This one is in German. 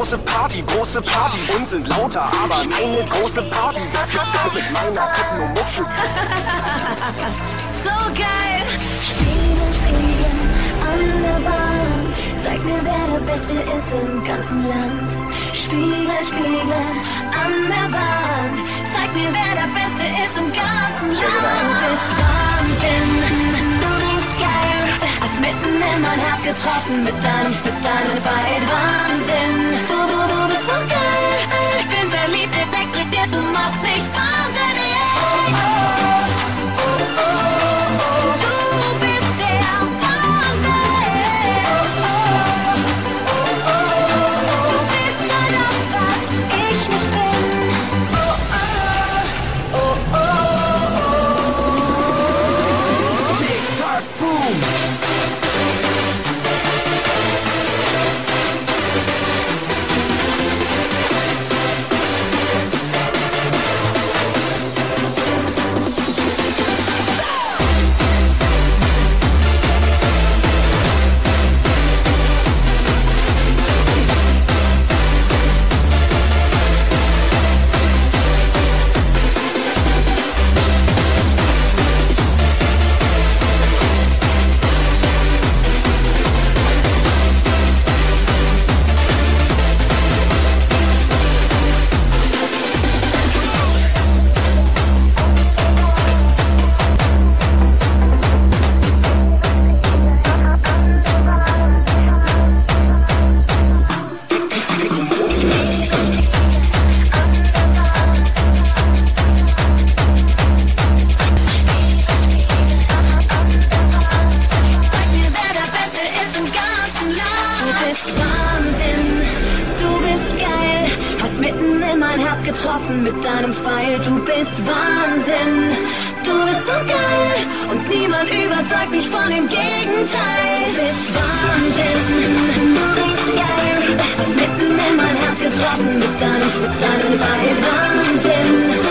große Party, und sind lauter, aber eine große Party. Mit meiner Techno-Mucke. So geil! Spiegel, Spiegel an der Wand, zeig mir, wer der Beste ist im ganzen Land. Spiegel, Spiegel an der Wand, zeig mir, wer der Beste ist im ganzen Land. Du bist Wahnsinn, du bist geil, hast mitten in mein Herz getroffen mit deinem Fight. Wahnsinn, du bist so geil, ich bin verliebt, elektrisiert, du machst mich wahnsinnig. Getroffen mit deinem Pfeil, du bist Wahnsinn, du bist so geil und niemand überzeugt mich von dem Gegenteil. Du bist Wahnsinn, du bist geil, hast mitten in mein Herz getroffen mit deinem Pfeil. Wahnsinn.